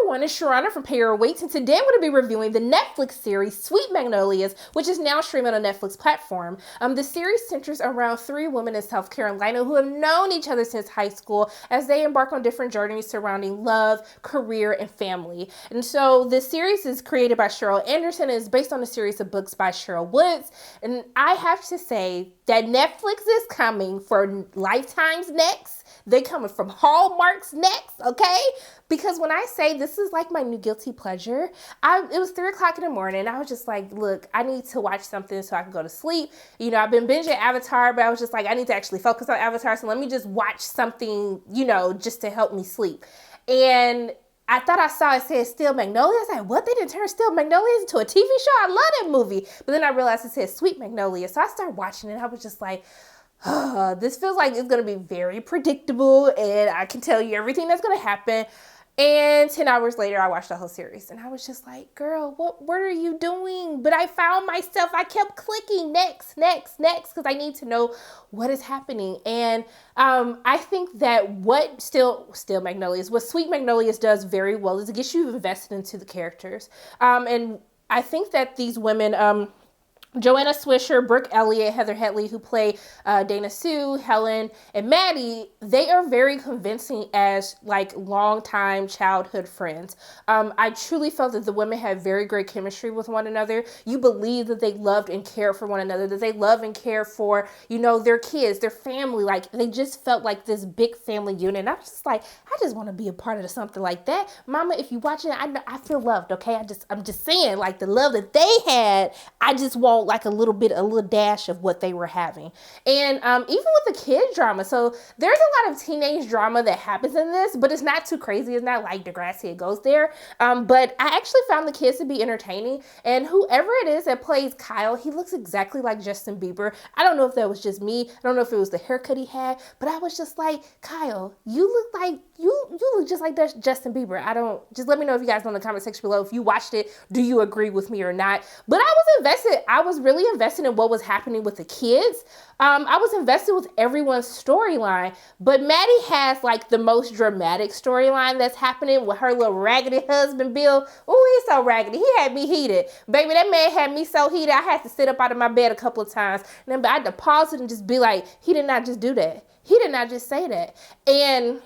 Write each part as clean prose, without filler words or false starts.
everyone, it's Sharana from Pay Your Weights, and today I'm going to be reviewing the Netflix series Sweet Magnolias, which is now streaming on a Netflix platform. The series centers around three women in South Carolina who have known each other since high school as they embark on different journeys surrounding love, career, and family. And so this series is created by Cheryl Anderson and is based on a series of books by Cheryl Woods. And I have to say that Netflix is coming for Lifetime's next. They coming from Hallmark's next, okay? Because when I say this is like my new guilty pleasure, it was 3 o'clock in the morning. I was just like, look, I need to watch something so I can go to sleep. You know, I've been binging Avatar, but I was just like, I need to actually focus on Avatar. So let me just watch something, you know, just to help me sleep. And I thought I saw it said Still Magnolias. I was like, what? They didn't turn Still Magnolias into a TV show? I love that movie. But then I realized it said Sweet Magnolias. So I started watching it. I was just like, this feels like it's going to be very predictable, and I can tell you everything that's going to happen. And 10 hours later, I watched the whole series, and I was just like, girl, what are you doing? But I found myself, I kept clicking next, because I need to know what is happening. And I think that what Still Magnolias, what Sweet Magnolias does very well is it gets you invested into the characters. And I think that these women, Joanna Swisher, Brooke Elliott, Heather Headley, who play Dana Sue, Helen, and Maddie, they are very convincing as like longtime childhood friends. I truly felt that the women had very great chemistry with one another. You believe that they loved and cared for one another, that they love and care for, you know, their kids, their family. Like they just felt like this big family unit. And I was just like, I just want to be a part of something like that. Mama, if you're watching it, I feel loved, okay? I'm just saying, like the love that they had, I just want like a little dash of what they were having. And even with the kid drama, so there's a lot of teenage drama that happens in this, but it's not too crazy. It's not like Degrassi, it goes there. But I actually found the kids to be entertaining, and whoever it is that plays Kyle, he looks exactly like Justin Bieber. I don't know if that was just me. I don't know if it was the haircut he had, but I was just like, Kyle, you look just like Justin Bieber. Just let me know if you guys know in the comment section below if you watched it, do you agree with me or not? But I was invested. I was really invested in what was happening with the kids. I was invested with everyone's storyline, but Maddie has like the most dramatic storyline that's happening with her little raggedy husband, Bill. Oh, he's so raggedy. He had me heated. Baby, that man had me so heated, I had to sit up out of my bed a couple of times. And then I had to pause it and just be like, he did not just do that. He did not just say that. And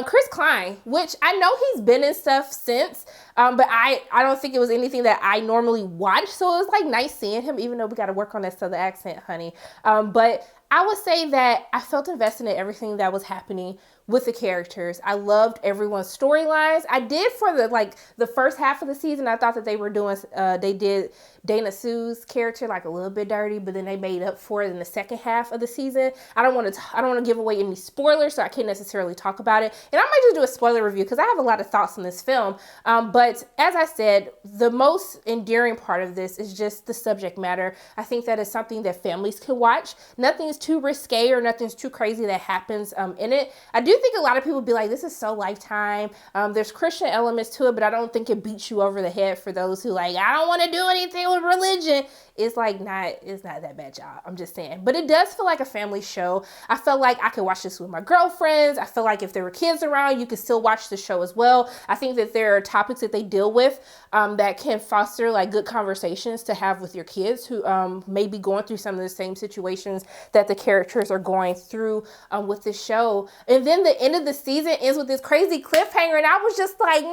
Chris Klein, which I know he's been in stuff since, but I don't think it was anything that I normally watch. So it was like nice seeing him, even though we got to work on that southern accent, honey. But I would say that I felt invested in everything that was happening with the characters. I loved everyone's storylines. I did for the first half of the season. I thought that they did Dana Sue's character like a little bit dirty, but then they made up for it in the second half of the season. I don't want to give away any spoilers, so I can't necessarily talk about it. And I might just do a spoiler review because I have a lot of thoughts on this film. But as I said, the most endearing part of this is just the subject matter. I think that is something that families can watch. Nothing's too risque or nothing's too crazy that happens in it. I do think a lot of people be like, this is so Lifetime. There's Christian elements to it, but I don't think it beats you over the head for those who like, I don't want to do anything with religion. It's not that bad, y'all. I'm just saying. But it does feel like a family show. I felt like I could watch this with my girlfriends. I feel like if there were kids around, you could still watch the show as well. I think that there are topics that they deal with that can foster like good conversations to have with your kids who may be going through some of the same situations that the characters are going through with this show. And then the end of the season ends with this crazy cliffhanger, and I was just like, no,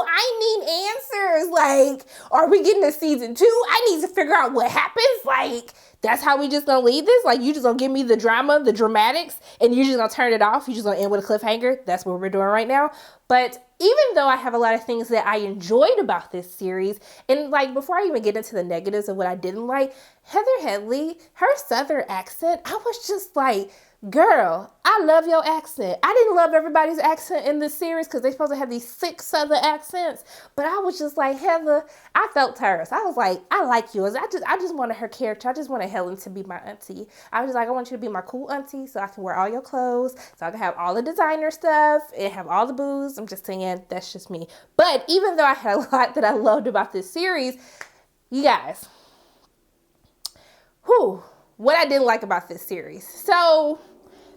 I need answers. Like, are we getting a season 2? I need to figure out what happens. Like, that's how we just gonna leave this? Like, you just gonna give me the drama, the dramatics, and you just gonna turn it off? You just gonna end with a cliffhanger? That's what we're doing right now. But even though I have a lot of things that I enjoyed about this series, and like before I even get into the negatives of what I didn't like, Heather Headley, her southern accent, I was just like, girl, I love your accent. I didn't love everybody's accent in this series because they're supposed to have these thick southern accents, but I was just like, Heather, I felt hers. I was like, I like yours. I just wanted her character. I just wanted Helen to be my auntie. I was just like, I want you to be my cool auntie so I can wear all your clothes, so I can have all the designer stuff and have all the booze. I'm just saying, that's just me. But even though I had a lot that I loved about this series, you guys, what I didn't like about this series. So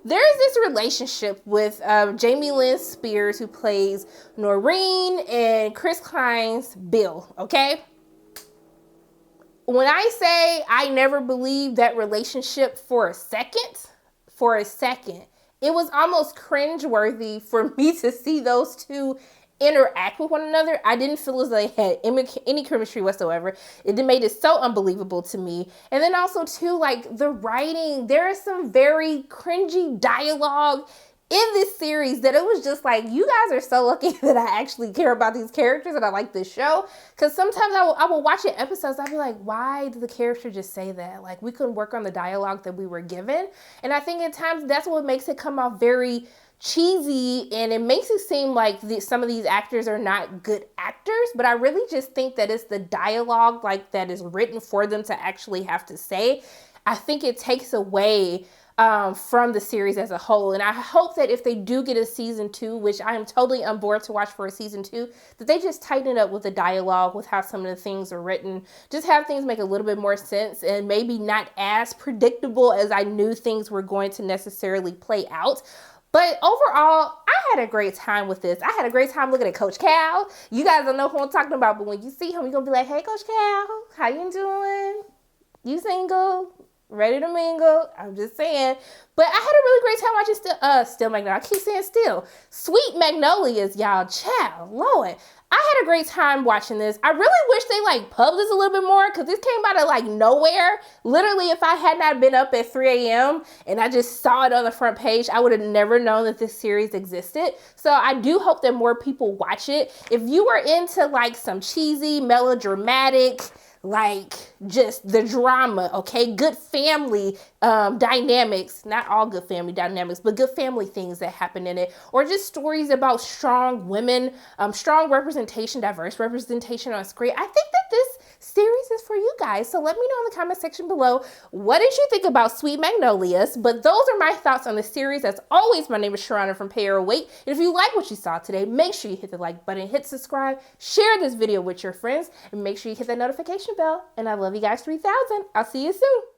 there is this relationship with Jamie Lynn Spears, who plays Noreen, and Chris Klein's Bill, okay? When I say I never believed that relationship for a second, it was almost cringeworthy for me to see those two interact with one another. I didn't feel as though they had any chemistry whatsoever. It made it so unbelievable to me. And then also too, like the writing, there is some very cringy dialogue in this series that it was just like, you guys are so lucky that I actually care about these characters and I like this show. Because sometimes I will watch it episodes, I'll be like, why did the character just say that? Like, we couldn't work on the dialogue that we were given. And I think at times that's what makes it come off very cheesy, and it makes it seem like some of these actors are not good actors. But I really just think that it's the dialogue like that is written for them to actually have to say. I think it takes away from the series as a whole. And I hope that if they do get a season 2, which I am totally on board to watch for a season 2, that they just tighten it up with the dialogue, with how some of the things are written, just have things make a little bit more sense, and maybe not as predictable as I knew things were going to necessarily play out. But overall, I had a great time with this. I had a great time looking at Coach Cal. You guys don't know who I'm talking about, but when you see him, you're going to be like, hey, Coach Cal, how you doing? You single? Ready to mingle? I'm just saying. But I had a really great time watching Still Magnolias. I keep saying still. Sweet Magnolias, y'all. Child, Lord. I had a great time watching this. I really wish they like pubbed this a little bit more, because this came out of like nowhere. Literally, if I had not been up at 3 a.m. and I just saw it on the front page, I would have never known that this series existed. So I do hope that more people watch it. If you are into like some cheesy, melodramatic, like just the drama, okay, good family dynamics, not all good family dynamics, but good family things that happen in it, or just stories about strong women, strong representation, diverse representation on screen, I think that this series is for you guys. So let me know in the comment section below, what did you think about Sweet Magnolias? But those are my thoughts on the series. As always, my name is Cheryl from Pay or Wait. And if you like what you saw today, make sure you hit the like button, hit subscribe, share this video with your friends, and make sure you hit that notification bell. And I love you guys 3000. I'll see you soon.